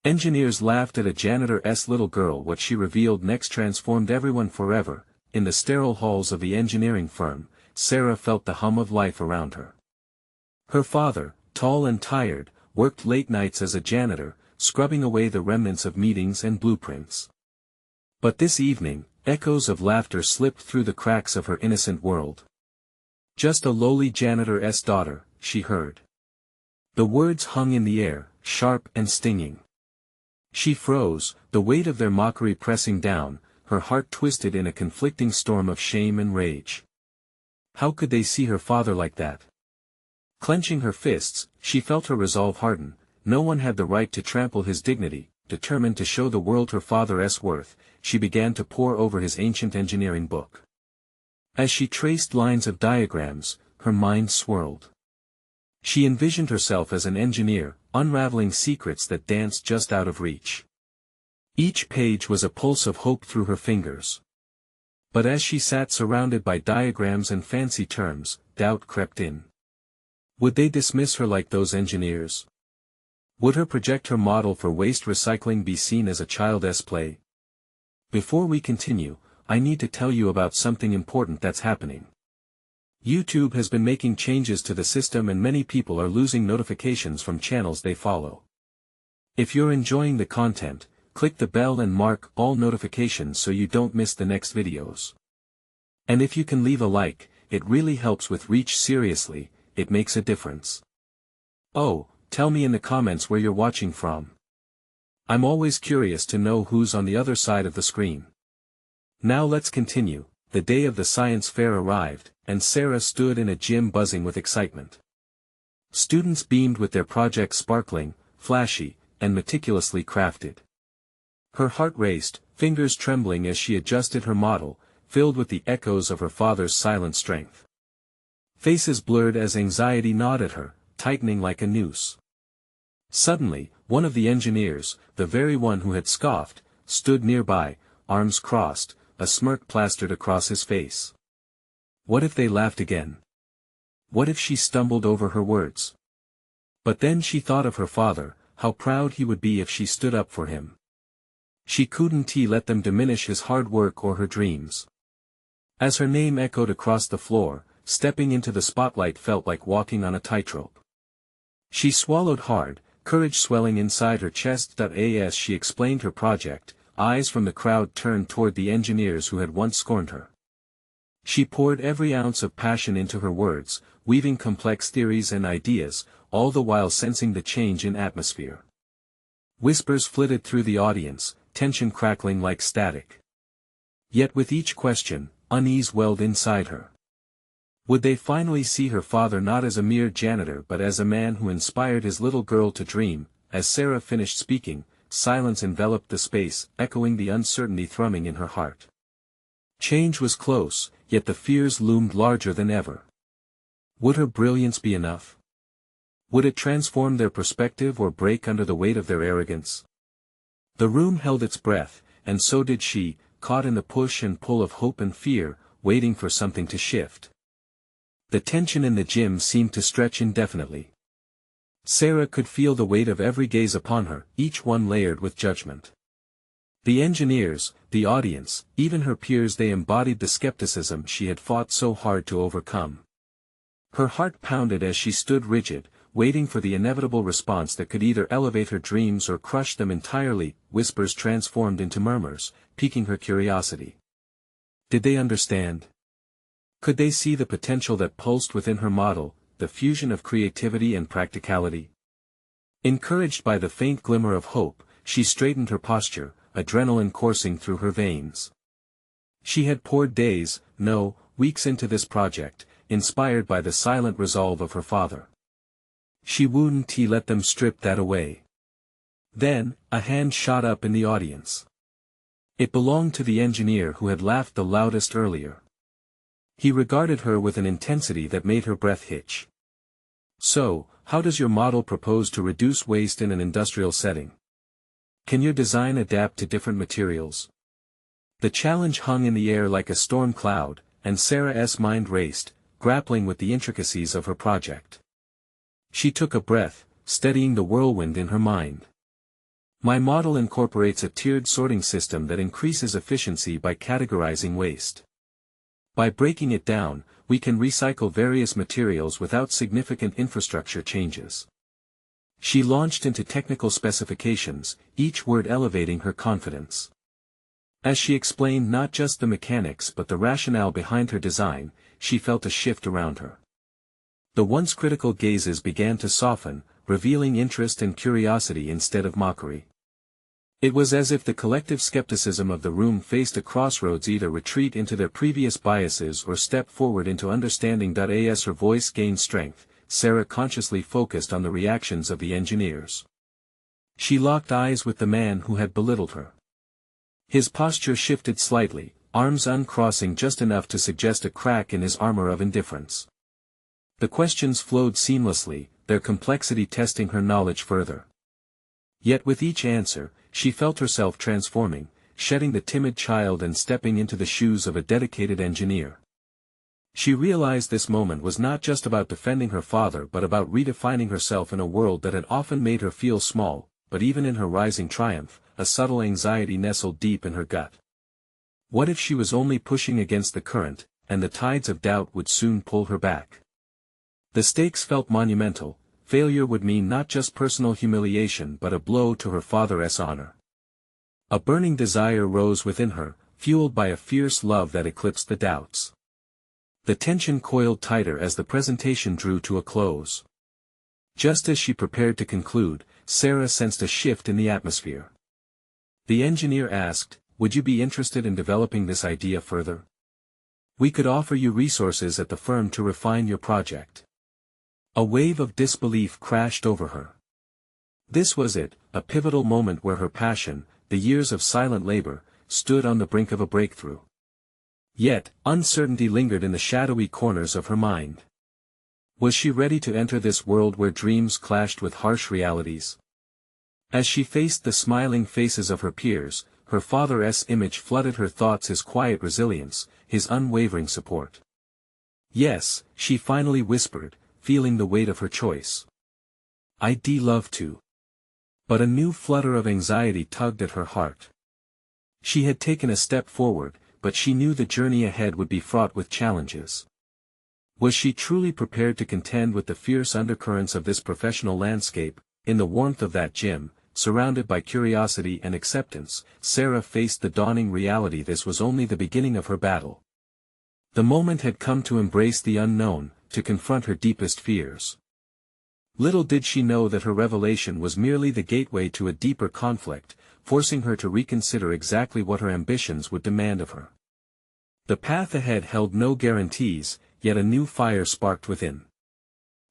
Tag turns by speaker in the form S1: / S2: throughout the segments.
S1: Engineers laughed at a janitor's little girl. What she revealed next transformed everyone forever. In the sterile halls of the engineering firm, Sarah felt the hum of life around her. Her father, tall and tired, worked late nights as a janitor, scrubbing away the remnants of meetings and blueprints. But this evening, echoes of laughter slipped through the cracks of her innocent world. "Just a lowly janitor's daughter," she heard. The words hung in the air, sharp and stinging. She froze, the weight of their mockery pressing down, her heart twisted in a conflicting storm of shame and rage. How could they see her father like that? Clenching her fists, she felt her resolve harden. No one had the right to trample his dignity. Determined to show the world her father's worth, she began to pore over his ancient engineering book. As she traced lines of diagrams, her mind swirled. She envisioned herself as an engineer, unraveling secrets that danced just out of reach. Each page was a pulse of hope through her fingers. But as she sat surrounded by diagrams and fancy terms, doubt crept in. Would they dismiss her like those engineers? Would her projector model for waste recycling be seen as a child's play? Before we continue, I need to tell you about something important that's happening. YouTube has been making changes to the system and many people are losing notifications from channels they follow. If you're enjoying the content, click the bell and mark all notifications so you don't miss the next videos. And if you can leave a like, it really helps with reach. Seriously, it makes a difference. Oh, tell me in the comments where you're watching from. I'm always curious to know who's on the other side of the screen. Now let's continue. The day of the science fair arrived, and Sarah stood in a gym buzzing with excitement. Students beamed with their projects sparkling, flashy, and meticulously crafted. Her heart raced, fingers trembling as she adjusted her model, filled with the echoes of her father's silent strength. Faces blurred as anxiety gnawed at her, tightening like a noose. Suddenly, one of the engineers, the very one who had scoffed, stood nearby, arms crossed, a smirk plastered across his face. What if they laughed again? What if she stumbled over her words? But then she thought of her father, how proud he would be if she stood up for him. She couldn't let them diminish his hard work or her dreams. As her name echoed across the floor, stepping into the spotlight felt like walking on a tightrope. She swallowed hard, courage swelling inside her chest. As she explained her project, eyes from the crowd turned toward the engineers who had once scorned her. She poured every ounce of passion into her words, weaving complex theories and ideas, all the while sensing the change in atmosphere. Whispers flitted through the audience, tension crackling like static. Yet with each question, unease welled inside her. Would they finally see her father not as a mere janitor but as a man who inspired his little girl to dream? As Sarah finished speaking, silence enveloped the space, echoing the uncertainty thrumming in her heart. Change was close, yet the fears loomed larger than ever. Would her brilliance be enough? Would it transform their perspective or break under the weight of their arrogance? The room held its breath, and so did she, caught in the push and pull of hope and fear, waiting for something to shift. The tension in the gym seemed to stretch indefinitely. Sarah could feel the weight of every gaze upon her, each one layered with judgment. The engineers, the audience, even her peers, they embodied the skepticism she had fought so hard to overcome. Her heart pounded as she stood rigid, waiting for the inevitable response that could either elevate her dreams or crush them entirely. Whispers transformed into murmurs, piquing her curiosity. Did they understand? Could they see the potential that pulsed within her model, the fusion of creativity and practicality? Encouraged by the faint glimmer of hope, she straightened her posture, adrenaline coursing through her veins. She had poured days, no, weeks into this project, inspired by the silent resolve of her father. She wouldn't let them strip that away. Then, a hand shot up in the audience. It belonged to the engineer who had laughed the loudest earlier. He regarded her with an intensity that made her breath hitch. So, how does your model propose to reduce waste in an industrial setting? Can your design adapt to different materials? The challenge hung in the air like a storm cloud, and Sarah's mind raced, grappling with the intricacies of her project. She took a breath, steadying the whirlwind in her mind. My model incorporates a tiered sorting system that increases efficiency by categorizing waste. By breaking it down, we can recycle various materials without significant infrastructure changes. She launched into technical specifications, each word elevating her confidence. As she explained not just the mechanics but the rationale behind her design, she felt a shift around her. The once critical gazes began to soften, revealing interest and curiosity instead of mockery. It was as if the collective skepticism of the room faced a crossroads: either retreat into their previous biases or step forward into understanding. As her voice gained strength, Sarah consciously focused on the reactions of the engineers. She locked eyes with the man who had belittled her. His posture shifted slightly, arms uncrossing just enough to suggest a crack in his armor of indifference. The questions flowed seamlessly, their complexity testing her knowledge further. Yet with each answer, she felt herself transforming, shedding the timid child and stepping into the shoes of a dedicated engineer. She realized this moment was not just about defending her father but about redefining herself in a world that had often made her feel small, but even in her rising triumph, a subtle anxiety nestled deep in her gut. What if she was only pushing against the current, and the tides of doubt would soon pull her back? The stakes felt monumental. Failure would mean not just personal humiliation but a blow to her father's honor. A burning desire rose within her, fueled by a fierce love that eclipsed the doubts. The tension coiled tighter as the presentation drew to a close. Just as she prepared to conclude, Sarah sensed a shift in the atmosphere. The engineer asked, "Would you be interested in developing this idea further? We could offer you resources at the firm to refine your project." A wave of disbelief crashed over her. This was it, a pivotal moment where her passion, the years of silent labor, stood on the brink of a breakthrough. Yet, uncertainty lingered in the shadowy corners of her mind. Was she ready to enter this world where dreams clashed with harsh realities? As she faced the smiling faces of her peers, her father's image flooded her thoughts: his quiet resilience, his unwavering support. "Yes," she finally whispered, feeling the weight of her choice. "I'd love to." But a new flutter of anxiety tugged at her heart. She had taken a step forward, but she knew the journey ahead would be fraught with challenges. Was she truly prepared to contend with the fierce undercurrents of this professional landscape? In the warmth of that gym, surrounded by curiosity and acceptance, Sarah faced the dawning reality: this was only the beginning of her battle. The moment had come to embrace the unknown, to confront her deepest fears. Little did she know that her revelation was merely the gateway to a deeper conflict, forcing her to reconsider exactly what her ambitions would demand of her. The path ahead held no guarantees, yet a new fire sparked within.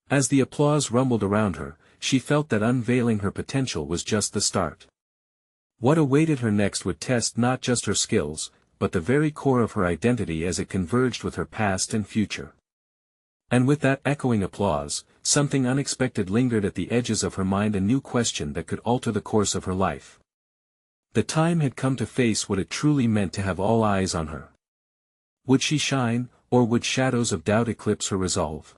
S1: As the applause rumbled around her, she felt that unveiling her potential was just the start. What awaited her next would test not just her skills, but the very core of her identity as it converged with her past and future. And with that echoing applause, something unexpected lingered at the edges of her mind: a new question that could alter the course of her life. The time had come to face what it truly meant to have all eyes on her. Would she shine, or would shadows of doubt eclipse her resolve?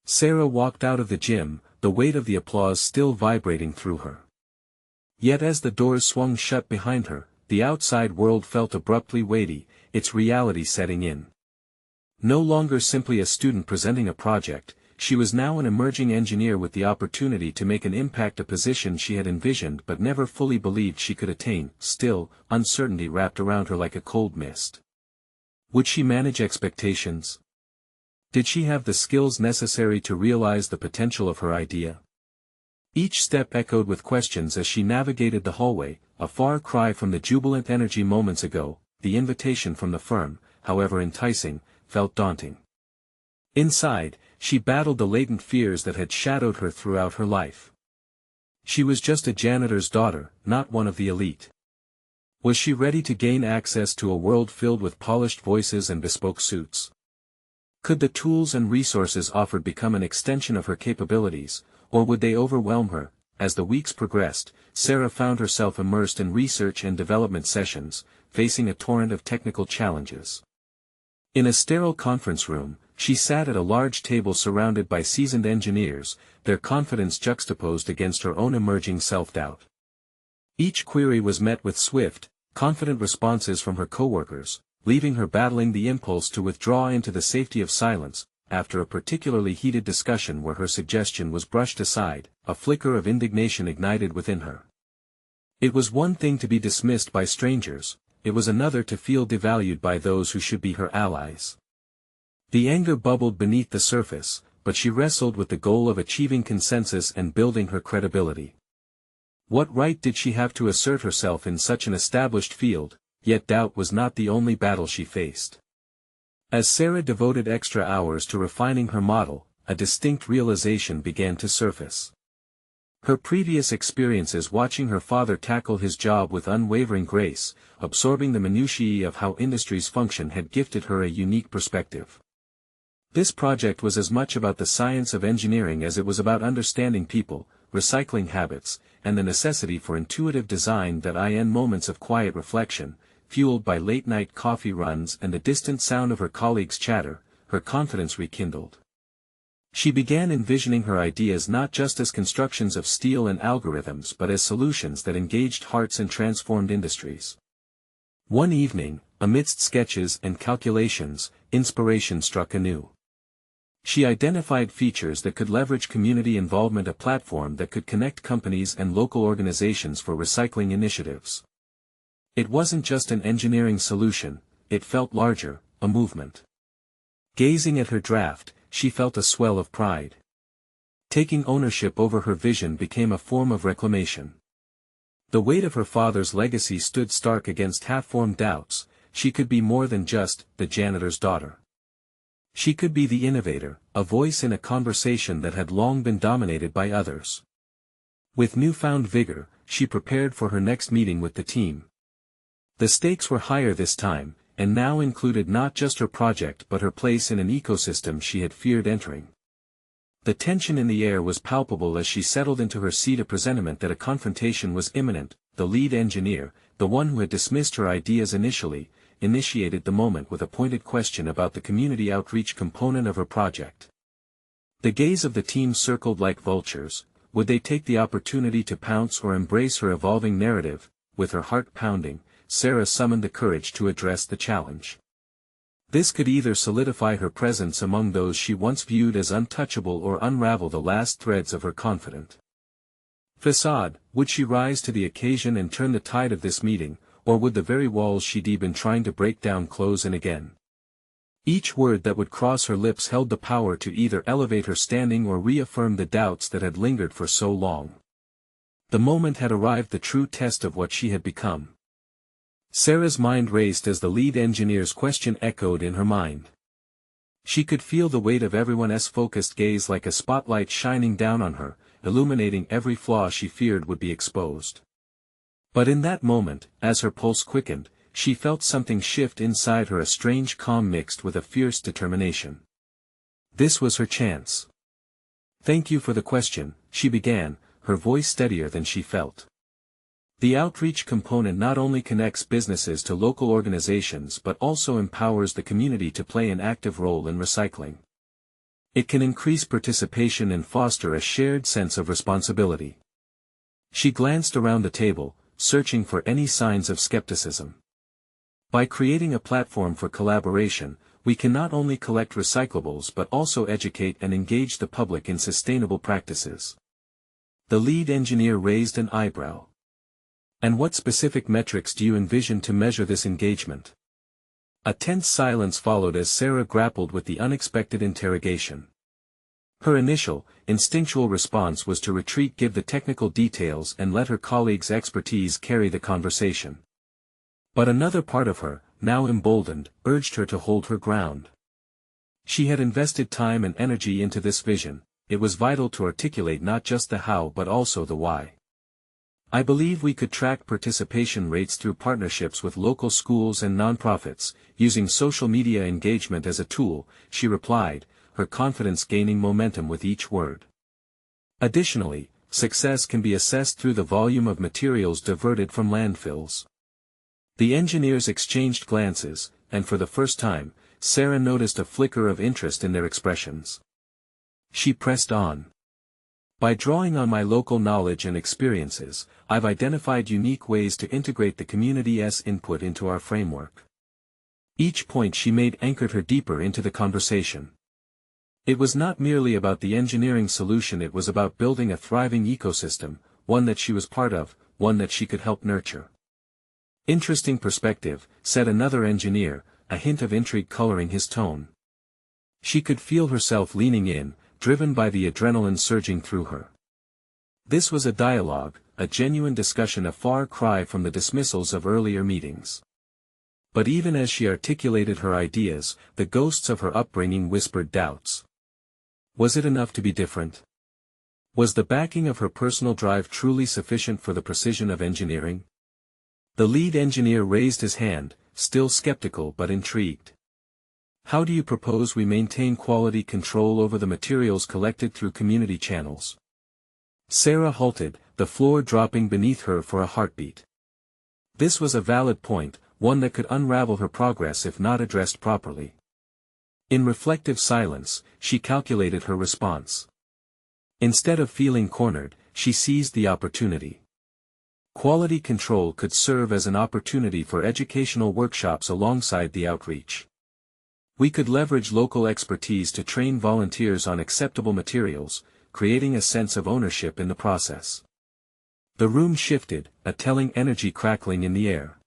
S1: Sarah walked out of the gym, the weight of the applause still vibrating through her. Yet as the doors swung shut behind her, the outside world felt abruptly weighty, its reality setting in. No longer simply a student presenting a project, she was now an emerging engineer with the opportunity to make an impact, a position she had envisioned but never fully believed she could attain. Still, uncertainty wrapped around her like a cold mist. Would she manage expectations? Did she have the skills necessary to realize the potential of her idea? Each step echoed with questions as she navigated the hallway, a far cry from the jubilant energy moments ago. The invitation from the firm, however enticing, felt daunting. Inside, she battled the latent fears that had shadowed her throughout her life. She was just a janitor's daughter, not one of the elite. Was she ready to gain access to a world filled with polished voices and bespoke suits? Could the tools and resources offered become an extension of her capabilities, or would they overwhelm her? As the weeks progressed, Sarah found herself immersed in research and development sessions, facing a torrent of technical challenges. In a sterile conference room, she sat at a large table surrounded by seasoned engineers, their confidence juxtaposed against her own emerging self-doubt. Each query was met with swift, confident responses from her coworkers, leaving her battling the impulse to withdraw into the safety of silence. After a particularly heated discussion where her suggestion was brushed aside, a flicker of indignation ignited within her. It was one thing to be dismissed by strangers, it was another to feel devalued by those who should be her allies. The anger bubbled beneath the surface, but she wrestled with the goal of achieving consensus and building her credibility. What right did she have to assert herself in such an established field? Yet doubt was not the only battle she faced. As Sarah devoted extra hours to refining her model, a distinct realization began to surface. Her previous experiences watching her father tackle his job with unwavering grace, absorbing the minutiae of how industries function had gifted her a unique perspective. This project was as much about the science of engineering as it was about understanding people, recycling habits, and the necessity for intuitive design. That in moments of quiet reflection, fueled by late-night coffee runs and the distant sound of her colleagues' chatter, her confidence rekindled. She began envisioning her ideas not just as constructions of steel and algorithms but as solutions that engaged hearts and transformed industries. One evening, amidst sketches and calculations, inspiration struck anew. She identified features that could leverage community involvement, a platform that could connect companies and local organizations for recycling initiatives. It wasn't just an engineering solution, it felt larger, a movement. Gazing at her draft, she felt a swell of pride. Taking ownership over her vision became a form of reclamation. The weight of her father's legacy stood stark against half-formed doubts. She could be more than just the janitor's daughter. She could be the innovator, a voice in a conversation that had long been dominated by others. With newfound vigor, she prepared for her next meeting with the team. The stakes were higher this time, and now included not just her project but her place in an ecosystem she had feared entering. The tension in the air was palpable as she settled into her seat, a presentiment that a confrontation was imminent. The lead engineer, the one who had dismissed her ideas initially, initiated the moment with a pointed question about the community outreach component of her project. The gaze of the team circled like vultures. Would they take the opportunity to pounce or embrace her evolving narrative? With her heart pounding, Sarah summoned the courage to address the challenge. This could either solidify her presence among those she once viewed as untouchable or unravel the last threads of her confident facade. Would she rise to the occasion and turn the tide of this meeting, or would the very walls she'd been trying to break down close in again? Each word that would cross her lips held the power to either elevate her standing or reaffirm the doubts that had lingered for so long. The moment had arrived, the true test of what she had become. Sarah's mind raced as the lead engineer's question echoed in her mind. She could feel the weight of everyone's focused gaze like a spotlight shining down on her, illuminating every flaw she feared would be exposed. But in that moment, as her pulse quickened, she felt something shift inside her, a strange calm mixed with a fierce determination. This was her chance. "Thank you for the question," she began, her voice steadier than she felt. The outreach component not only connects businesses to local organizations but also empowers the community to play an active role in recycling. It can increase participation and foster a shared sense of responsibility. She glanced around the table, searching for any signs of skepticism. By creating a platform for collaboration, we can not only collect recyclables but also educate and engage the public in sustainable practices. The lead engineer raised an eyebrow. "And what specific metrics do you envision to measure this engagement?" A tense silence followed as Sarah grappled with the unexpected interrogation. Her initial, instinctual response was to retreat, give the technical details and let her colleagues' expertise carry the conversation. But another part of her, now emboldened, urged her to hold her ground. She had invested time and energy into this vision. It was vital to articulate not just the how but also the why. "I believe we could track participation rates through partnerships with local schools and nonprofits, using social media engagement as a tool," she replied, her confidence gaining momentum with each word. "Additionally, success can be assessed through the volume of materials diverted from landfills." The engineers exchanged glances, and for the first time, Sarah noticed a flicker of interest in their expressions. She pressed on. By drawing on my local knowledge and experiences, I've identified unique ways to integrate the community's input into our framework. Each point she made anchored her deeper into the conversation. It was not merely about the engineering solution, it was about building a thriving ecosystem, one that she was part of, one that she could help nurture. Interesting perspective, said another engineer, a hint of intrigue coloring his tone. She could feel herself leaning in, driven by the adrenaline surging through her. This was a dialogue, a genuine discussion, a far cry from the dismissals of earlier meetings. But even as she articulated her ideas, the ghosts of her upbringing whispered doubts. Was it enough to be different? Was the backing of her personal drive truly sufficient for the precision of engineering? The lead engineer raised his hand, still skeptical but intrigued. How do you propose we maintain quality control over the materials collected through community channels? Sarah halted, the floor dropping beneath her for a heartbeat. This was a valid point, one that could unravel her progress if not addressed properly. In reflective silence, she calculated her response. Instead of feeling cornered, she seized the opportunity. Quality control could serve as an opportunity for educational workshops alongside the outreach. We could leverage local expertise to train volunteers on acceptable materials, creating a sense of ownership in the process. The room shifted, a telling energy crackling in the air.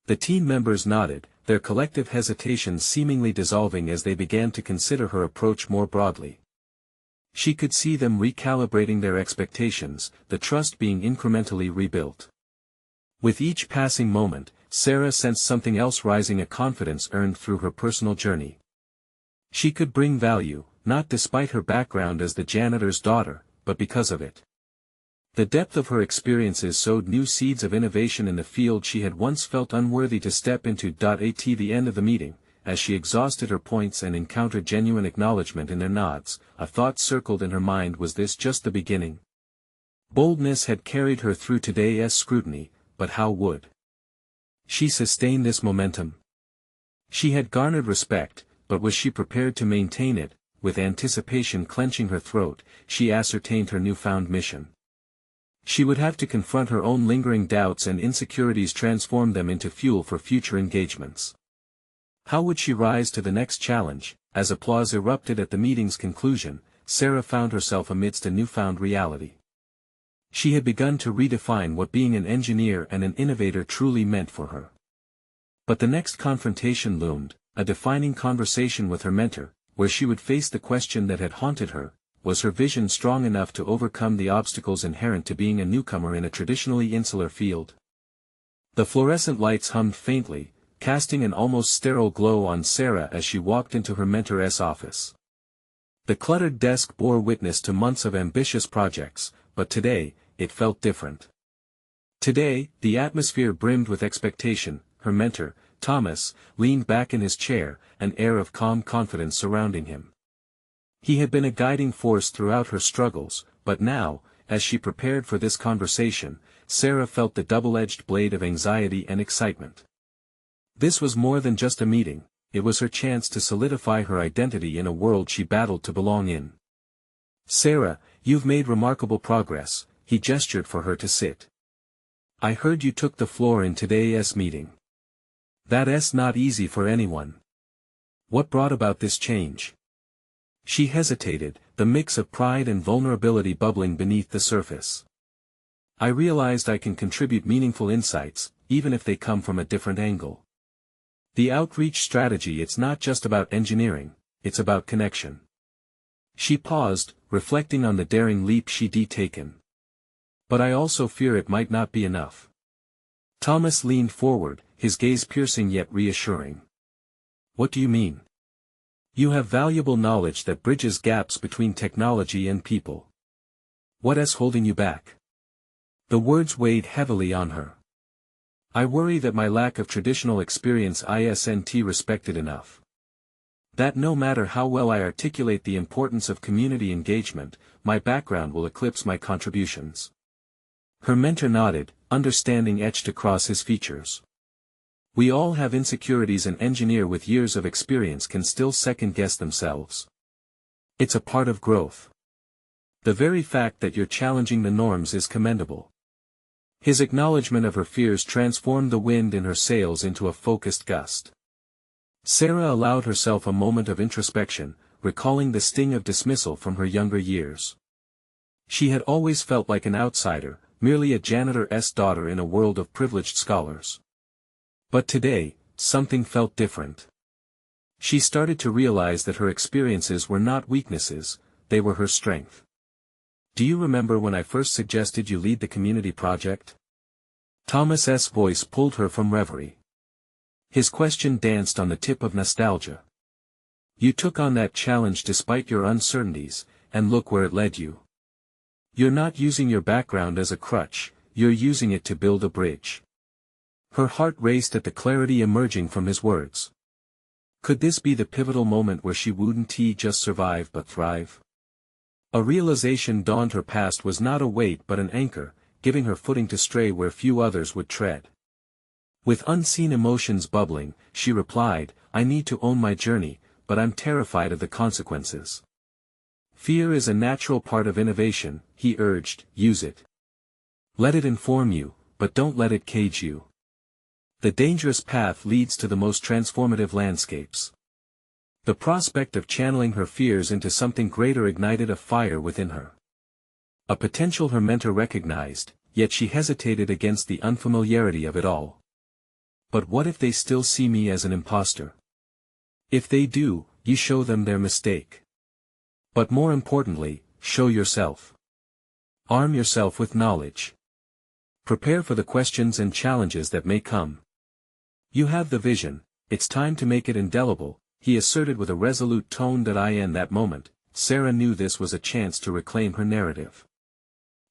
S1: The team members nodded, their collective hesitations seemingly dissolving as they began to consider her approach more broadly. She could see them recalibrating their expectations, the trust being incrementally rebuilt. With each passing moment, Sarah sensed something else rising, a confidence earned through her personal journey. She could bring value, not despite her background as the janitor's daughter, but because of it. The depth of her experiences sowed new seeds of innovation in the field she had once felt unworthy to step into. At the end of the meeting, as she exhausted her points and encountered genuine acknowledgement in their nods, a thought circled in her mind: was this just the beginning? Boldness had carried her through today's scrutiny, but how would she sustain this momentum? She had garnered respect, but was she prepared to maintain it? With anticipation clenching her throat, she ascertained her newfound mission. She would have to confront her own lingering doubts and insecurities, transform them into fuel for future engagements. How would she rise to the next challenge? As applause erupted at the meeting's conclusion, Sarah found herself amidst a newfound reality. She had begun to redefine what being an engineer and an innovator truly meant for her. But the next confrontation loomed, a defining conversation with her mentor, where she would face the question that had haunted her: was her vision strong enough to overcome the obstacles inherent to being a newcomer in a traditionally insular field? The fluorescent lights hummed faintly, casting an almost sterile glow on Sarah as she walked into her mentor's office. The cluttered desk bore witness to months of ambitious projects, but today, it felt different. Today, the atmosphere brimmed with expectation. Her mentor, Thomas, leaned back in his chair, an air of calm confidence surrounding him. He had been a guiding force throughout her struggles, but now, as she prepared for this conversation, Sarah felt the double-edged blade of anxiety and excitement. This was more than just a meeting, it was her chance to solidify her identity in a world she battled to belong in. "Sarah, you've made remarkable progress," he gestured for her to sit. "I heard you took the floor in today's meeting. That's not easy for anyone. What brought about this change?" She hesitated, the mix of pride and vulnerability bubbling beneath the surface. "I realized I can contribute meaningful insights, even if they come from a different angle. The outreach strategy, it's not just about engineering, it's about connection." She paused, reflecting on the daring leap she'd taken. "But I also fear it might not be enough." Thomas leaned forward, his gaze piercing yet reassuring. "What do you mean?" "You have valuable knowledge that bridges gaps between technology and people. What's holding you back?" The words weighed heavily on her. "I worry that my lack of traditional experience isn't respected enough. That no matter how well I articulate the importance of community engagement, my background will eclipse my contributions." Her mentor nodded, understanding etched across his features. "We all have insecurities. An engineer with years of experience can still second-guess themselves. It's a part of growth." The very fact that you're challenging the norms is commendable. His acknowledgement of her fears transformed the wind in her sails into a focused gust. Sarah allowed herself a moment of introspection, recalling the sting of dismissal from her younger years. She had always felt like an outsider, merely a janitor's daughter in a world of privileged scholars. But today, something felt different. She started to realize that her experiences were not weaknesses, they were her strength. "Do you remember when I first suggested you lead the community project?" Thomas's voice pulled her from reverie. His question danced on the tip of nostalgia. "You took on that challenge despite your uncertainties, and look where it led you. You're not using your background as a crutch, you're using it to build a bridge." Her heart raced at the clarity emerging from his words. Could this be the pivotal moment where she wouldn't just survive but thrive? A realization dawned. Her past was not a weight but an anchor, giving her footing to stray where few others would tread. With unseen emotions bubbling, she replied, "I need to own my journey, but I'm terrified of the consequences." "Fear is a natural part of innovation," he urged, "use it. Let it inform you, but don't let it cage you. The dangerous path leads to the most transformative landscapes." The prospect of channeling her fears into something greater ignited a fire within her. A potential her mentor recognized, yet she hesitated against the unfamiliarity of it all. "But what if they still see me as an imposter?" "If they do, you show them their mistake. But more importantly, show yourself. Arm yourself with knowledge. Prepare for the questions and challenges that may come. You have the vision, it's time to make it indelible," he asserted with a resolute tone. In that moment, Sarah knew this was a chance to reclaim her narrative.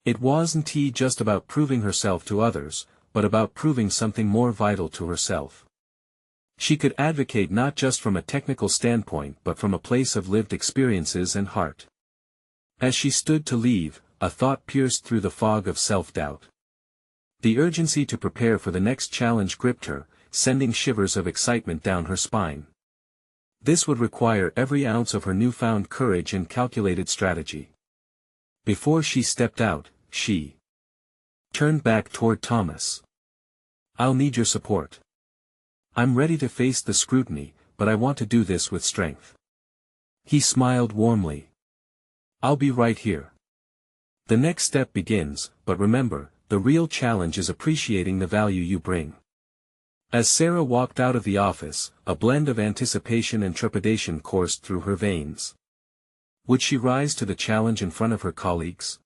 S1: It wasn't just about proving herself to others, but about proving something more vital to herself. She could advocate not just from a technical standpoint but from a place of lived experiences and heart. As she stood to leave, a thought pierced through the fog of self-doubt. The urgency to prepare for the next challenge gripped her, sending shivers of excitement down her spine. This would require every ounce of her newfound courage and calculated strategy. Before she stepped out, she turned back toward Thomas. "I'll need your support. I'm ready to face the scrutiny, but I want to do this with strength." He smiled warmly. "I'll be right here. The next step begins, but remember, the real challenge is appreciating the value you bring." As Sarah walked out of the office, a blend of anticipation and trepidation coursed through her veins. Would she rise to the challenge in front of her colleagues?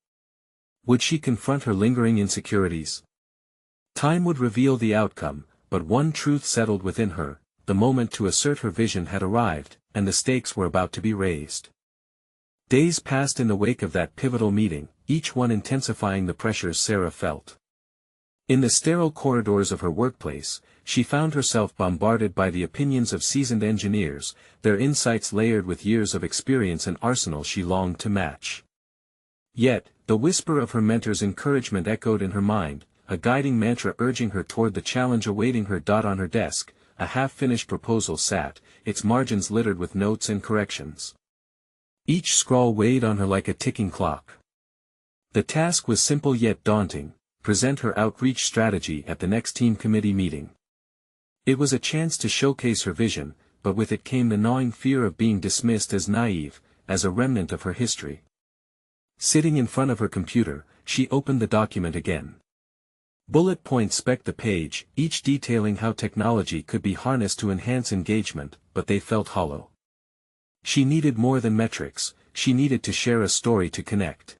S1: Would she confront her lingering insecurities? Time would reveal the outcome, but one truth settled within her: the moment to assert her vision had arrived, and the stakes were about to be raised. Days passed in the wake of that pivotal meeting, each one intensifying the pressures Sarah felt. In the sterile corridors of her workplace, she found herself bombarded by the opinions of seasoned engineers, their insights layered with years of experience and arsenal she longed to match. Yet, the whisper of her mentor's encouragement echoed in her mind, a guiding mantra urging her toward the challenge awaiting her. On her desk, a half-finished proposal sat, its margins littered with notes and corrections. Each scrawl weighed on her like a ticking clock. The task was simple yet daunting: present her outreach strategy at the next team committee meeting. It was a chance to showcase her vision, but with it came the gnawing fear of being dismissed as naive, as a remnant of her history. Sitting in front of her computer, she opened the document again. Bullet points specked the page, each detailing how technology could be harnessed to enhance engagement, but they felt hollow. She needed more than metrics, she needed to share a story to connect.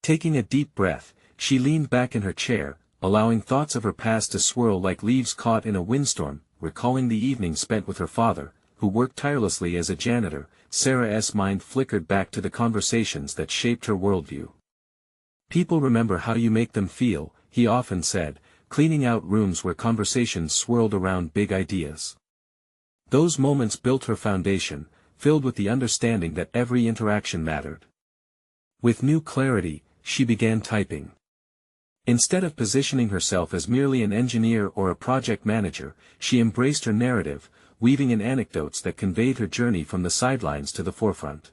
S1: Taking a deep breath, she leaned back in her chair, allowing thoughts of her past to swirl like leaves caught in a windstorm. Recalling the evening spent with her father, who worked tirelessly as a janitor, Sarah's mind flickered back to the conversations that shaped her worldview. "People remember how you make them feel," he often said, cleaning out rooms where conversations swirled around big ideas. Those moments built her foundation, filled with the understanding that every interaction mattered. With new clarity, she began typing. Instead of positioning herself as merely an engineer or a project manager, she embraced her narrative, weaving in anecdotes that conveyed her journey from the sidelines to the forefront.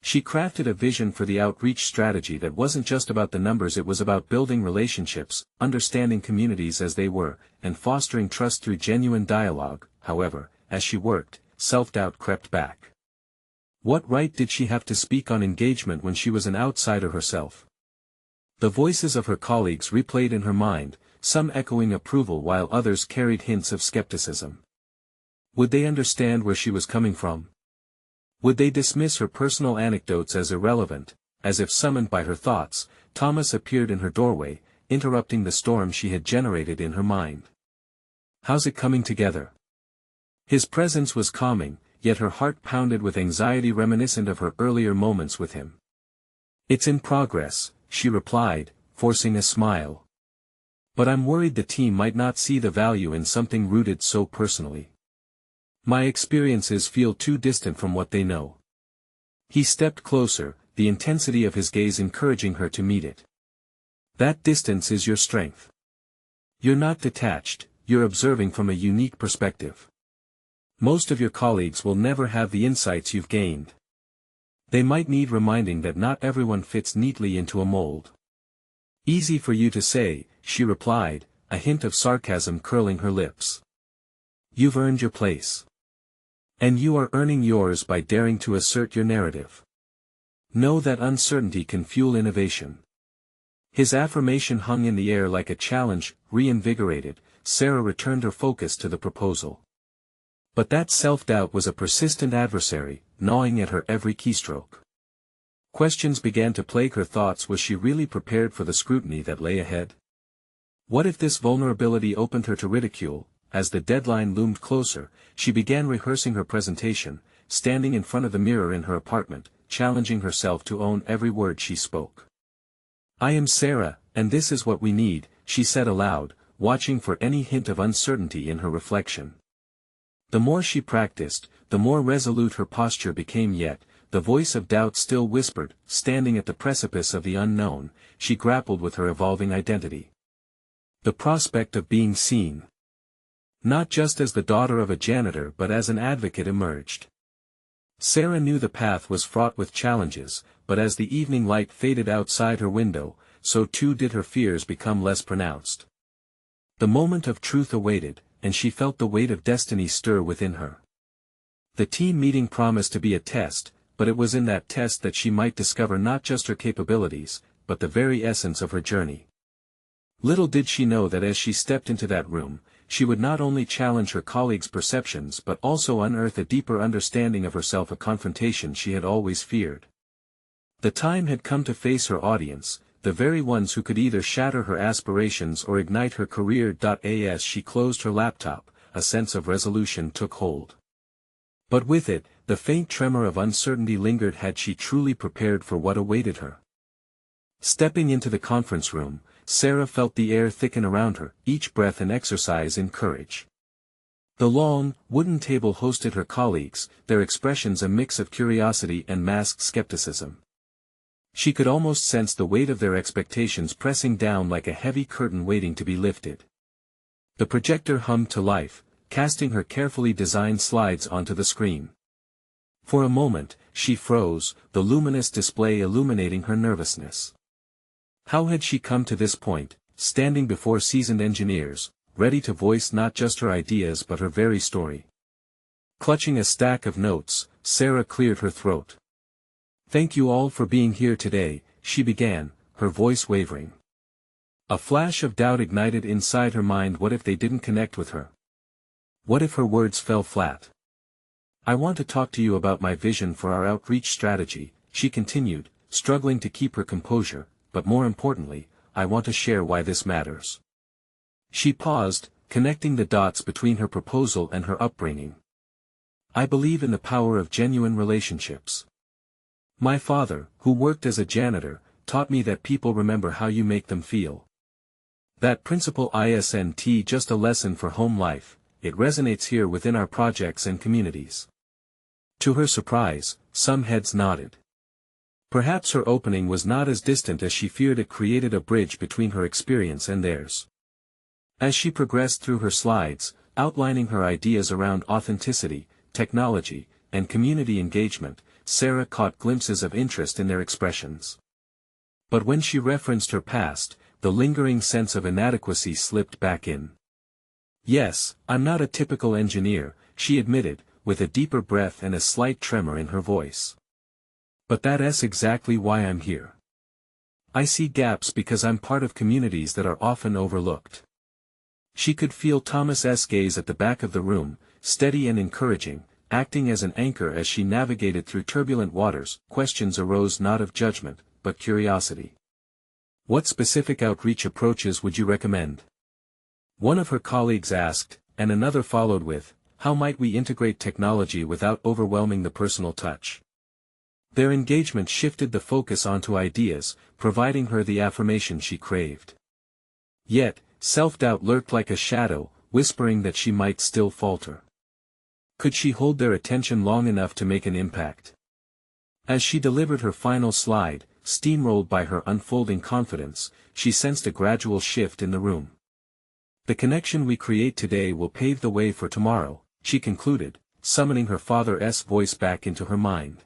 S1: She crafted a vision for the outreach strategy that wasn't just about the numbers, it was about building relationships, understanding communities as they were, and fostering trust through genuine dialogue. However, as she worked, self-doubt crept back. What right did she have to speak on engagement when she was an outsider herself? The voices of her colleagues replayed in her mind, some echoing approval while others carried hints of skepticism. Would they understand where she was coming from? Would they dismiss her personal anecdotes as irrelevant? As if summoned by her thoughts, Thomas appeared in her doorway, interrupting the storm she had generated in her mind. "How's it coming together?" His presence was calming, yet her heart pounded with anxiety reminiscent of her earlier moments with him. "It's in progress," she replied, forcing a smile. "But I'm worried the team might not see the value in something rooted so personally. My experiences feel too distant from what they know." He stepped closer, the intensity of his gaze encouraging her to meet it. "That distance is your strength. You're not detached, you're observing from a unique perspective. Most of your colleagues will never have the insights you've gained. They might need reminding that not everyone fits neatly into a mold." "Easy for you to say," she replied, a hint of sarcasm curling her lips. "You've earned your place. And you are earning yours by daring to assert your narrative. Know that uncertainty can fuel innovation." His affirmation hung in the air like a challenge. Reinvigorated, Sarah returned her focus to the proposal. But that self-doubt was a persistent adversary, gnawing at her every keystroke. Questions began to plague her thoughts. Was she really prepared for the scrutiny that lay ahead? What if this vulnerability opened her to ridicule? As the deadline loomed closer, she began rehearsing her presentation, standing in front of the mirror in her apartment, challenging herself to own every word she spoke. "I am Sarah, and this is what we need," she said aloud, watching for any hint of uncertainty in her reflection. The more she practiced, the more resolute her posture became, yet the voice of doubt still whispered. Standing at the precipice of the unknown, she grappled with her evolving identity. The prospect of being seen, not just as the daughter of a janitor but as an advocate, emerged. Sarah knew the path was fraught with challenges, but as the evening light faded outside her window, so too did her fears become less pronounced. The moment of truth awaited, and she felt the weight of destiny stir within her. The team meeting promised to be a test, but it was in that test that she might discover not just her capabilities, but the very essence of her journey. Little did she know that as she stepped into that room, she would not only challenge her colleagues' perceptions but also unearth a deeper understanding of herself, a confrontation she had always feared. The time had come to face her audience, the very ones who could either shatter her aspirations or ignite her career. As she closed her laptop, a sense of resolution took hold. But with it, the faint tremor of uncertainty lingered. Had she truly prepared for what awaited her? Stepping into the conference room, Sarah felt the air thicken around her, each breath an exercise in courage. The long, wooden table hosted her colleagues, their expressions a mix of curiosity and masked skepticism. She could almost sense the weight of their expectations pressing down like a heavy curtain waiting to be lifted. The projector hummed to life, casting her carefully designed slides onto the screen. For a moment, she froze, the luminous display illuminating her nervousness. How had she come to this point, standing before seasoned engineers, ready to voice not just her ideas but her very story? Clutching a stack of notes, Sarah cleared her throat. "Thank you all for being here today," she began, her voice wavering. A flash of doubt ignited inside her mind. What if they didn't connect with her? What if her words fell flat? "I want to talk to you about my vision for our outreach strategy," she continued, struggling to keep her composure, "but more importantly, I want to share why this matters." She paused, connecting the dots between her proposal and her upbringing. "I believe in the power of genuine relationships. My father, who worked as a janitor, taught me that people remember how you make them feel. That principle isn't just a lesson for home life, it resonates here within our projects and communities." To her surprise, some heads nodded. Perhaps her opening was not as distant as she feared. It created a bridge between her experience and theirs. As she progressed through her slides, outlining her ideas around authenticity, technology, and community engagement, Sarah caught glimpses of interest in their expressions. But when she referenced her past, the lingering sense of inadequacy slipped back in. "Yes, I'm not a typical engineer," she admitted, with a deeper breath and a slight tremor in her voice. "But that's exactly why I'm here. I see gaps because I'm part of communities that are often overlooked." She could feel Thomas's gaze at the back of the room, steady and encouraging, acting as an anchor as she navigated through turbulent waters. Questions arose not of judgment, but curiosity. "What specific outreach approaches would you recommend?" one of her colleagues asked, and another followed with, "How might we integrate technology without overwhelming the personal touch?" Their engagement shifted the focus onto ideas, providing her the affirmation she craved. Yet, self-doubt lurked like a shadow, whispering that she might still falter. Could she hold their attention long enough to make an impact? As she delivered her final slide, steamrolled by her unfolding confidence, she sensed a gradual shift in the room. "The connection we create today will pave the way for tomorrow," she concluded, summoning her father's voice back into her mind.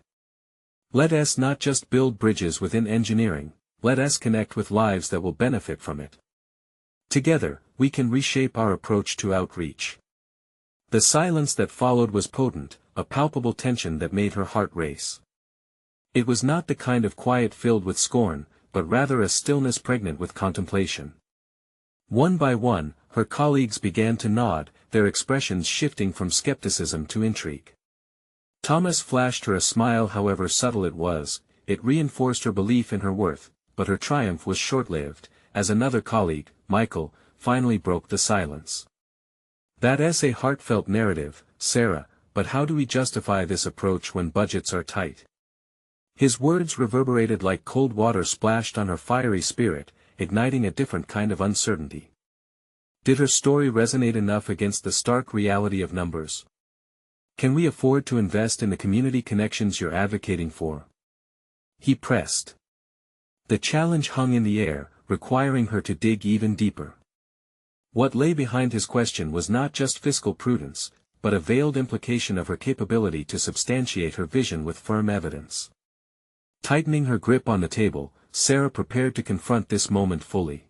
S1: "Let us not just build bridges within engineering, let us connect with lives that will benefit from it. Together, we can reshape our approach to outreach." The silence that followed was potent, a palpable tension that made her heart race. It was not the kind of quiet filled with scorn, but rather a stillness pregnant with contemplation. One by one, her colleagues began to nod, their expressions shifting from skepticism to intrigue. Thomas flashed her a smile, however subtle it was. It reinforced her belief in her worth, but her triumph was short-lived, as another colleague, Michael, finally broke the silence. "That's a heartfelt narrative, Sarah, but how do we justify this approach when budgets are tight?" His words reverberated like cold water splashed on her fiery spirit, igniting a different kind of uncertainty. Did her story resonate enough against the stark reality of numbers? "Can we afford to invest in the community connections you're advocating for?" he pressed. The challenge hung in the air, requiring her to dig even deeper. What lay behind his question was not just fiscal prudence, but a veiled implication of her capability to substantiate her vision with firm evidence. Tightening her grip on the table, Sarah prepared to confront this moment fully.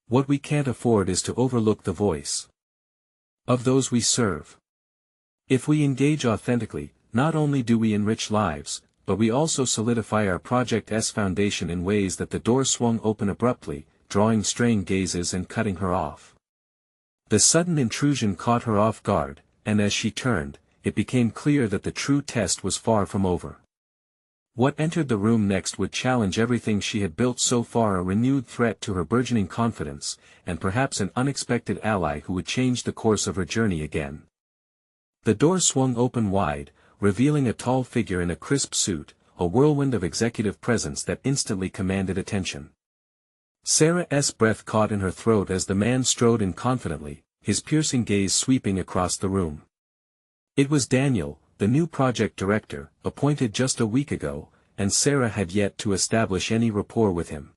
S1: What we can't afford is to overlook the voice of those we serve. If we engage authentically, not only do we enrich lives, but we also solidify our project's foundation in ways that. The door swung open abruptly, drawing straying gazes and cutting her off. The sudden intrusion caught her off guard, and as she turned, it became clear that the true test was far from over. What entered the room next would challenge everything she had built so far, a renewed threat to her burgeoning confidence, and perhaps an unexpected ally who would change the course of her journey again. The door swung open wide, revealing a tall figure in a crisp suit, a whirlwind of executive presence that instantly commanded attention. Sarah's breath caught in her throat as the man strode in confidently, his piercing gaze sweeping across the room. It was Daniel, the new project director, appointed just a week ago, and Sarah had yet to establish any rapport with him.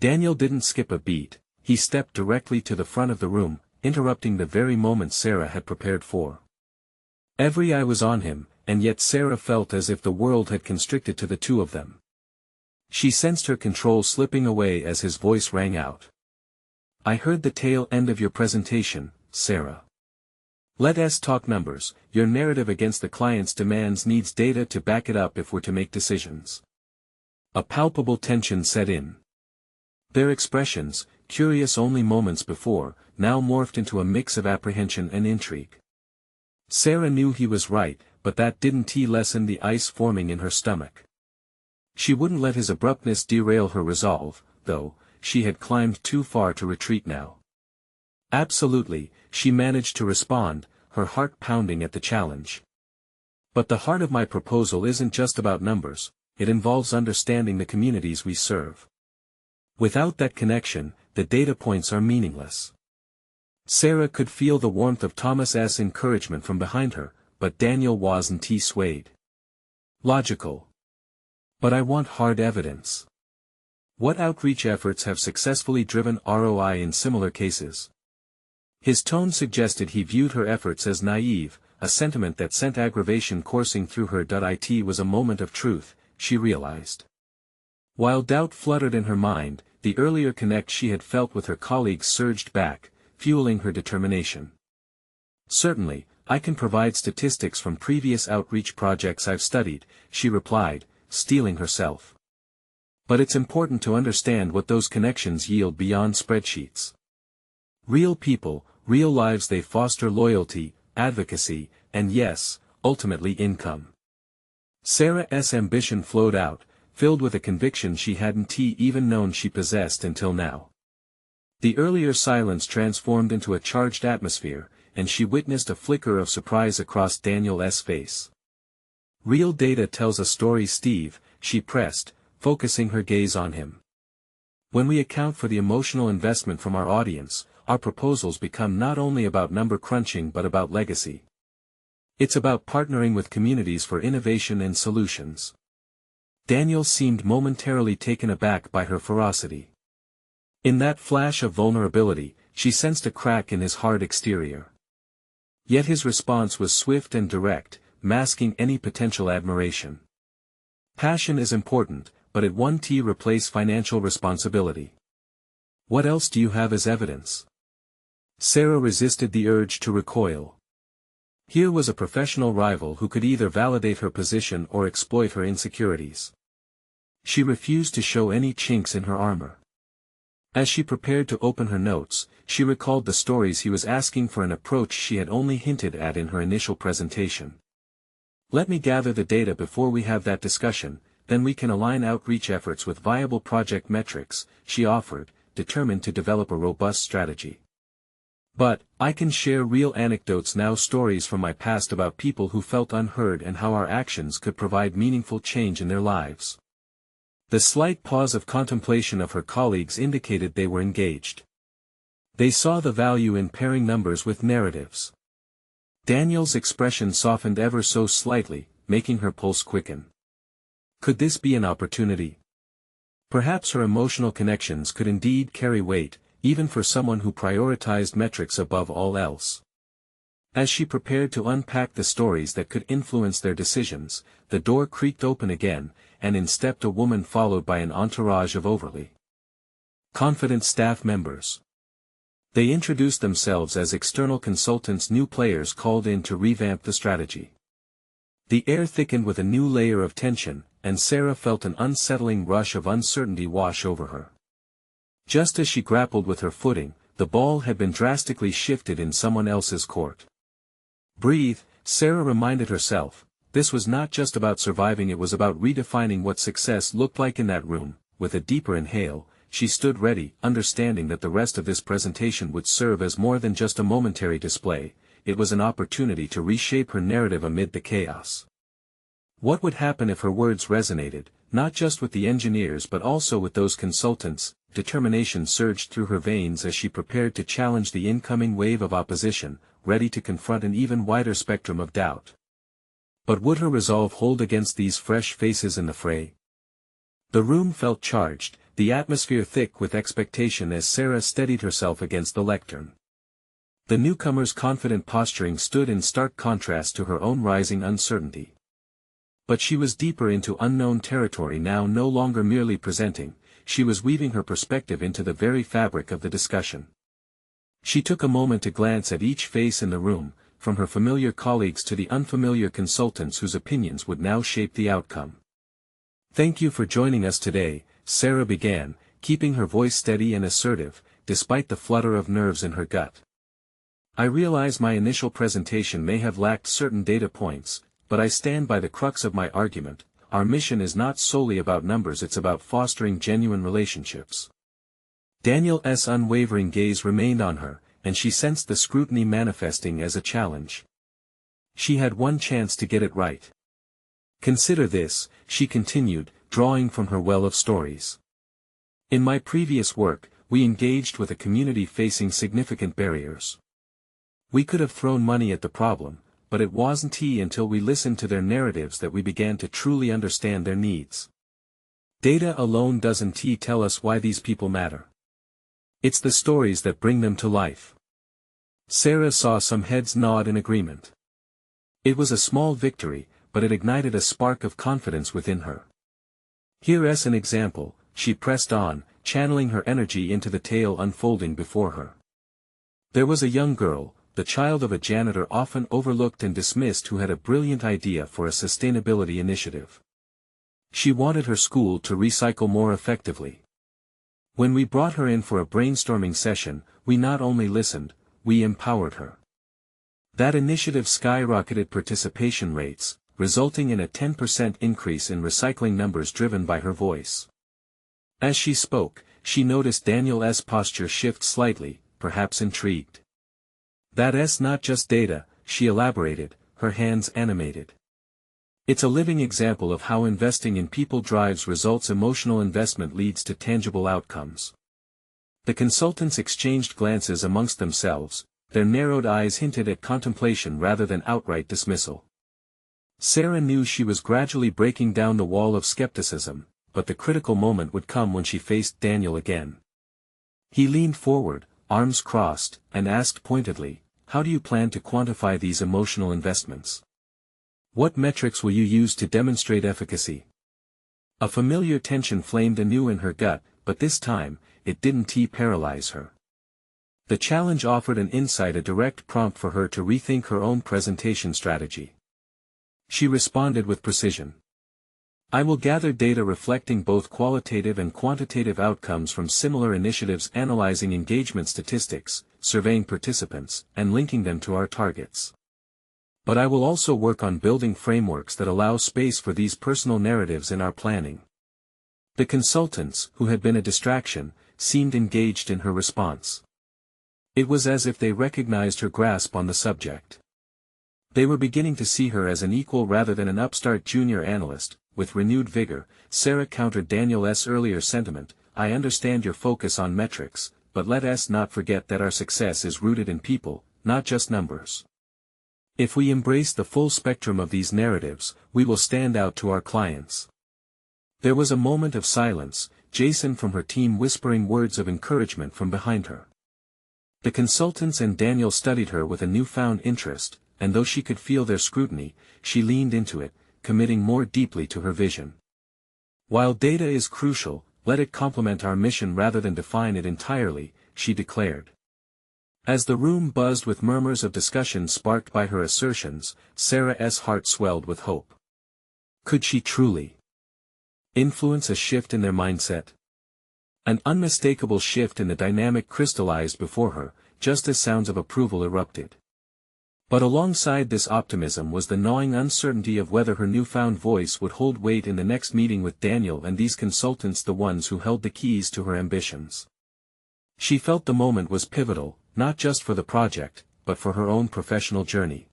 S1: Daniel didn't skip a beat, he stepped directly to the front of the room, interrupting the very moment Sarah had prepared for. Every eye was on him, and yet Sarah felt as if the world had constricted to the two of them. She sensed her control slipping away as his voice rang out. "I heard the tail end of your presentation, Sarah. Let's talk numbers. Your narrative against the client's demands needs data to back it up if we're to make decisions." A palpable tension set in. Their expressions, curious only moments before, now morphed into a mix of apprehension and intrigue. Sarah knew he was right, but that didn't lessen the ice forming in her stomach. She wouldn't let his abruptness derail her resolve, though. She had climbed too far to retreat now. "Absolutely," she managed to respond, her heart pounding at the challenge. "But the heart of my proposal isn't just about numbers, it involves understanding the communities we serve. Without that connection, the data points are meaningless." Sarah could feel the warmth of Thomas's encouragement from behind her, but Daniel wasn't swayed. "Logical. But I want hard evidence. What outreach efforts have successfully driven ROI in similar cases?" His tone suggested he viewed her efforts as naive, a sentiment that sent aggravation coursing through her. It was a moment of truth, she realized. While doubt fluttered in her mind, the earlier connect she had felt with her colleagues surged back, fueling her determination. Certainly, I can provide statistics from previous outreach projects I've studied, she replied, steeling herself. But it's important to understand what those connections yield beyond spreadsheets. Real people, real lives. They foster loyalty, advocacy, and yes, ultimately income. Sarah's ambition flowed out, filled with a conviction she hadn't even known she possessed until now. The earlier silence transformed into a charged atmosphere, and she witnessed a flicker of surprise across Daniel's face. Real data tells a story, Steve, she pressed, focusing her gaze on him. When we account for the emotional investment from our audience, our proposals become not only about number crunching but about legacy. It's about partnering with communities for innovation and solutions. Daniel seemed momentarily taken aback by her ferocity. In that flash of vulnerability, she sensed a crack in his hard exterior. Yet his response was swift and direct, masking any potential admiration. Passion is important, but it won't replace financial responsibility. What else do you have as evidence? Sarah resisted the urge to recoil. Here was a professional rival who could either validate her position or exploit her insecurities. She refused to show any chinks in her armor. As she prepared to open her notes, she recalled the stories he was asking for, an approach she had only hinted at in her initial presentation. Let me gather the data before we have that discussion, then we can align outreach efforts with viable project metrics, she offered, determined to develop a robust strategy. But, I can share real anecdotes now, stories from my past about people who felt unheard and how our actions could provide meaningful change in their lives. The slight pause of contemplation of her colleagues indicated they were engaged. They saw the value in pairing numbers with narratives. Daniel's expression softened ever so slightly, making her pulse quicken. Could this be an opportunity? Perhaps her emotional connections could indeed carry weight, even for someone who prioritized metrics above all else. As she prepared to unpack the stories that could influence their decisions, the door creaked open again, and in stepped a woman followed by an entourage of overly confident staff members. They introduced themselves as external consultants, new players called in to revamp the strategy. The air thickened with a new layer of tension, and Sarah felt an unsettling rush of uncertainty wash over her. Just as she grappled with her footing, the ball had been drastically shifted in someone else's court. Breathe, Sarah reminded herself. This was not just about surviving, it was about redefining what success looked like in that room. With a deeper inhale, she stood ready, understanding that the rest of this presentation would serve as more than just a momentary display. It was an opportunity to reshape her narrative amid the chaos. What would happen if her words resonated, not just with the engineers but also with those consultants? Determination surged through her veins as she prepared to challenge the incoming wave of opposition, ready to confront an even wider spectrum of doubt. But would her resolve hold against these fresh faces in the fray? The room felt charged, the atmosphere thick with expectation as Sarah steadied herself against the lectern. The newcomer's confident posturing stood in stark contrast to her own rising uncertainty. But she was deeper into unknown territory now, no longer merely presenting, she was weaving her perspective into the very fabric of the discussion. She took a moment to glance at each face in the room, from her familiar colleagues to the unfamiliar consultants whose opinions would now shape the outcome. Thank you for joining us today, Sarah began, keeping her voice steady and assertive, despite the flutter of nerves in her gut. I realize my initial presentation may have lacked certain data points, but I stand by the crux of my argument. Our mission is not solely about numbers, it's about fostering genuine relationships. Daniel's unwavering gaze remained on her, and she sensed the scrutiny manifesting as a challenge. She had one chance to get it right. Consider this, she continued, drawing from her well of stories. In my previous work, we engaged with a community facing significant barriers. We could have thrown money at the problem, but it wasn't until we listened to their narratives that we began to truly understand their needs. Data alone doesn't tell us why these people matter. It's the stories that bring them to life. Sarah saw some heads nod in agreement. It was a small victory, but it ignited a spark of confidence within her. Here's an example, she pressed on, channeling her energy into the tale unfolding before her. There was a young girl, the child of a janitor often overlooked and dismissed, who had a brilliant idea for a sustainability initiative. She wanted her school to recycle more effectively. When we brought her in for a brainstorming session, we not only listened, we empowered her. That initiative skyrocketed participation rates, resulting in a 10% increase in recycling numbers driven by her voice. As she spoke, she noticed Daniel's posture shift slightly, perhaps intrigued. That's not just data, she elaborated, her hands animated. It's a living example of how investing in people drives results. Emotional investment leads to tangible outcomes. The consultants exchanged glances amongst themselves, their narrowed eyes hinted at contemplation rather than outright dismissal. Sarah knew she was gradually breaking down the wall of skepticism, but the critical moment would come when she faced Daniel again. He leaned forward, arms crossed, and asked pointedly, "How do you plan to quantify these emotional investments? What metrics will you use to demonstrate efficacy?" A familiar tension flamed anew in her gut, but this time, it didn't paralyze her. The challenge offered an insight, a direct prompt for her to rethink her own presentation strategy. She responded with precision. "I will gather data reflecting both qualitative and quantitative outcomes from similar initiatives, analyzing engagement statistics, surveying participants, and linking them to our targets. But I will also work on building frameworks that allow space for these personal narratives in our planning." The consultants, who had been a distraction, seemed engaged in her response. It was as if they recognized her grasp on the subject. They were beginning to see her as an equal rather than an upstart junior analyst. With renewed vigor, Sarah countered Daniel's earlier sentiment, "I understand your focus on metrics, but let us not forget that our success is rooted in people, not just numbers. If we embrace the full spectrum of these narratives, we will stand out to our clients." There was a moment of silence, Jason from her team whispering words of encouragement from behind her. The consultants and Daniel studied her with a newfound interest, and though she could feel their scrutiny, she leaned into it, committing more deeply to her vision. "While data is crucial, let it complement our mission rather than define it entirely," she declared. As the room buzzed with murmurs of discussion sparked by her assertions, Sarah's heart swelled with hope. Could she truly influence a shift in their mindset? An unmistakable shift in the dynamic crystallized before her, just as sounds of approval erupted. But alongside this optimism was the gnawing uncertainty of whether her newfound voice would hold weight in the next meeting with Daniel and these consultants, the ones who held the keys to her ambitions. She felt the moment was pivotal, not just for the project, but for her own professional journey.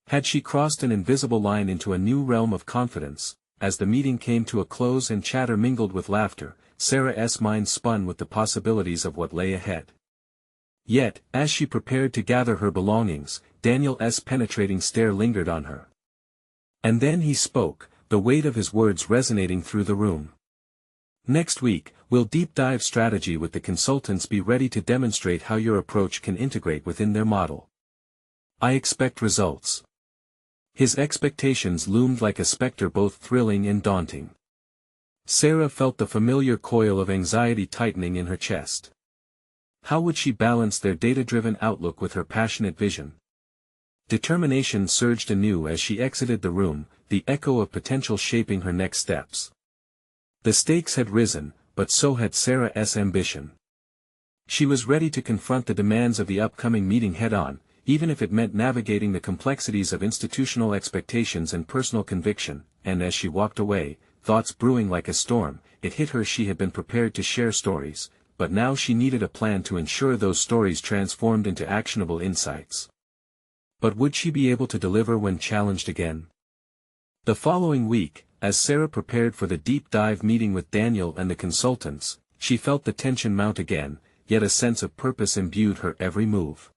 S1: Had she crossed an invisible line into a new realm of confidence? As the meeting came to a close and chatter mingled with laughter, Sarah's mind spun with the possibilities of what lay ahead. Yet, as she prepared to gather her belongings, Daniel's penetrating stare lingered on her. And then he spoke, the weight of his words resonating through the room. "Next week, we'll deep dive strategy with the consultants. Be ready to demonstrate how your approach can integrate within their model. I expect results." His expectations loomed like a specter, both thrilling and daunting. Sarah felt the familiar coil of anxiety tightening in her chest. How would she balance their data-driven outlook with her passionate vision? Determination surged anew as she exited the room, the echo of potential shaping her next steps. The stakes had risen, but so had Sarah's ambition. She was ready to confront the demands of the upcoming meeting head-on, even if it meant navigating the complexities of institutional expectations and personal conviction, and as she walked away, thoughts brewing like a storm, it hit her she had been prepared to share stories, but now she needed a plan to ensure those stories transformed into actionable insights. But would she be able to deliver when challenged again? The following week, as Sarah prepared for the deep dive meeting with Daniel and the consultants, she felt the tension mount again, yet a sense of purpose imbued her every move.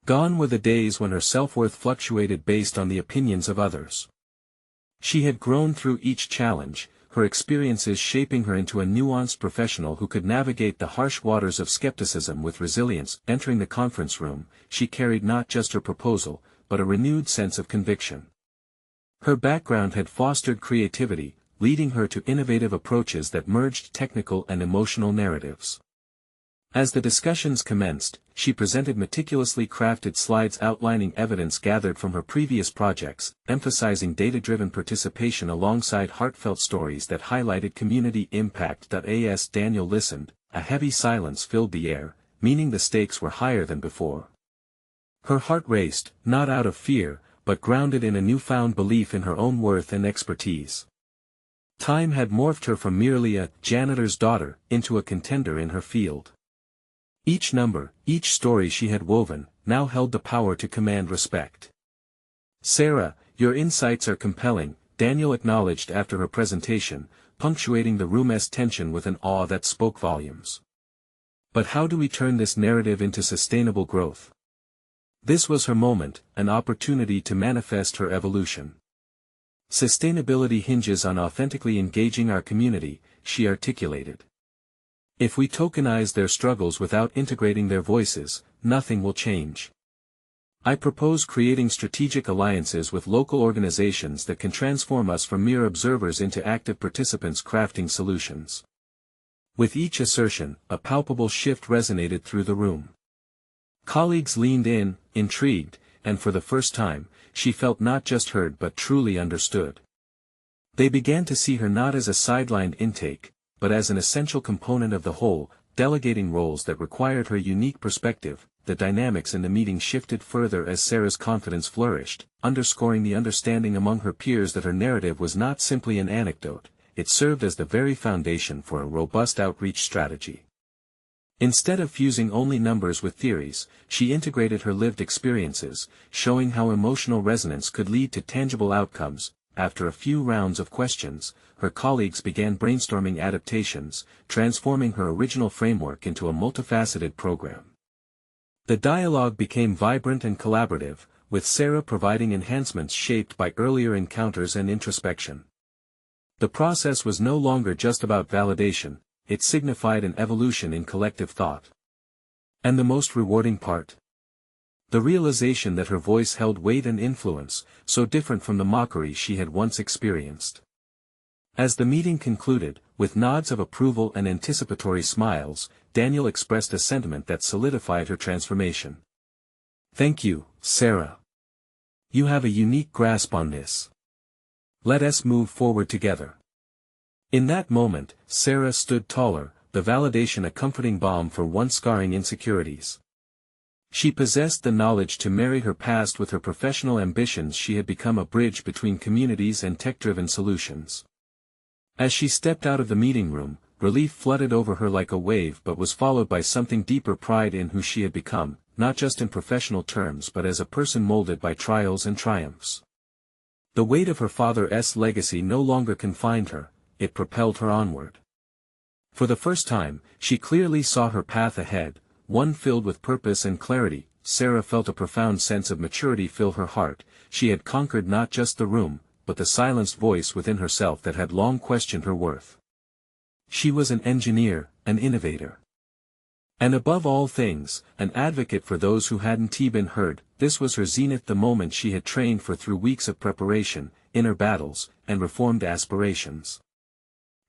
S1: Gone were the days when her self-worth fluctuated based on the opinions of others. She had grown through each challenge, her experiences shaping her into a nuanced professional who could navigate the harsh waters of skepticism with resilience. Entering the conference room, she carried not just her proposal, but a renewed sense of conviction. Her background had fostered creativity, leading her to innovative approaches that merged technical and emotional narratives. As the discussions commenced, she presented meticulously crafted slides outlining evidence gathered from her previous projects, emphasizing data-driven participation alongside heartfelt stories that highlighted community impact. As Daniel listened, a heavy silence filled the air, meaning the stakes were higher than before. Her heart raced, not out of fear, but grounded in a newfound belief in her own worth and expertise. Time had morphed her from merely a janitor's daughter into a contender in her field. Each number, each story she had woven, now held the power to command respect. "Sarah, your insights are compelling," Daniel acknowledged after her presentation, punctuating the room's tension with an awe that spoke volumes. "But how do we turn this narrative into sustainable growth?" This was her moment, an opportunity to manifest her evolution. "Sustainability hinges on authentically engaging our community," she articulated. "If we tokenize their struggles without integrating their voices, nothing will change. I propose creating strategic alliances with local organizations that can transform us from mere observers into active participants crafting solutions." With each assertion, a palpable shift resonated through the room. Colleagues leaned in, intrigued, and for the first time, she felt not just heard but truly understood. They began to see her not as a sidelined intake, but as an essential component of the whole, delegating roles that required her unique perspective. The dynamics in the meeting shifted further as Sarah's confidence flourished, underscoring the understanding among her peers that her narrative was not simply an anecdote, it served as the very foundation for a robust outreach strategy. Instead of fusing only numbers with theories, she integrated her lived experiences, showing how emotional resonance could lead to tangible outcomes. After a few rounds of questions, her colleagues began brainstorming adaptations, transforming her original framework into a multifaceted program. The dialogue became vibrant and collaborative, with Sarah providing enhancements shaped by earlier encounters and introspection. The process was no longer just about validation, it signified an evolution in collective thought. And the most rewarding part? The realization that her voice held weight and influence, so different from the mockery she had once experienced. As the meeting concluded, with nods of approval and anticipatory smiles, Daniel expressed a sentiment that solidified her transformation. "Thank you, Sarah. You have a unique grasp on this. Let us move forward together." In that moment, Sarah stood taller, the validation a comforting balm for once scarring insecurities. She possessed the knowledge to marry her past with her professional ambitions. She had become a bridge between communities and tech-driven solutions. As she stepped out of the meeting room, relief flooded over her like a wave but was followed by something deeper: pride in who she had become, not just in professional terms but as a person molded by trials and triumphs. The weight of her father's legacy no longer confined her, it propelled her onward. For the first time, she clearly saw her path ahead, one filled with purpose and clarity. Sarah felt a profound sense of maturity fill her heart. She had conquered not just the room, but the silenced voice within herself that had long questioned her worth. She was an engineer, an innovator. And above all things, an advocate for those who hadn't been heard. This was her zenith, the moment she had trained for through weeks of preparation, inner battles, and reformed aspirations.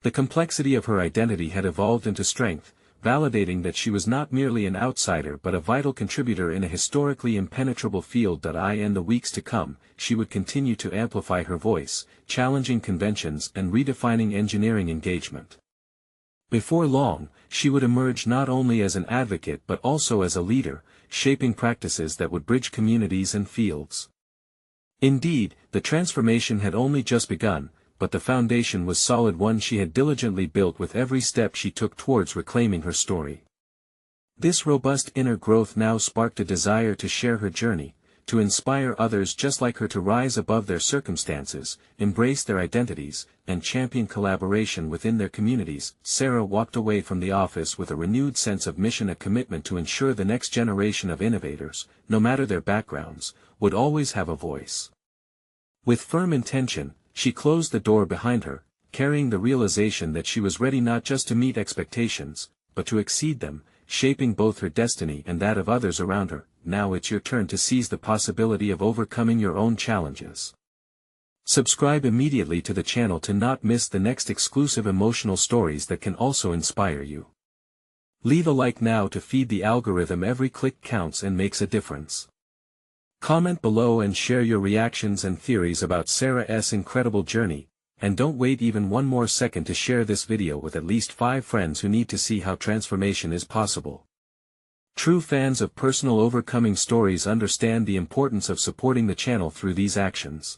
S1: The complexity of her identity had evolved into strength, validating that she was not merely an outsider but a vital contributor in a historically impenetrable field. In the weeks to come, she would continue to amplify her voice, challenging conventions and redefining engineering engagement. Before long, she would emerge not only as an advocate but also as a leader, shaping practices that would bridge communities and fields. Indeed, the transformation had only just begun, but the foundation was solid, one she had diligently built with every step she took towards reclaiming her story. This robust inner growth now sparked a desire to share her journey, to inspire others just like her to rise above their circumstances, embrace their identities, and champion collaboration within their communities. Sarah walked away from the office with a renewed sense of mission, a commitment to ensure the next generation of innovators, no matter their backgrounds, would always have a voice. With firm intention, she closed the door behind her, carrying the realization that she was ready not just to meet expectations, but to exceed them, shaping both her destiny and that of others around her. now it's your turn to seize the possibility of overcoming your own challenges. Subscribe immediately to the channel to not miss the next exclusive emotional stories that can also inspire you. Leave a like now to feed the algorithm. Every click counts and makes a difference. Comment below and share your reactions and theories about Sarah's incredible journey, and don't wait even one more second to share this video with at least 5 friends who need to see how transformation is possible. True fans of personal overcoming stories understand the importance of supporting the channel through these actions.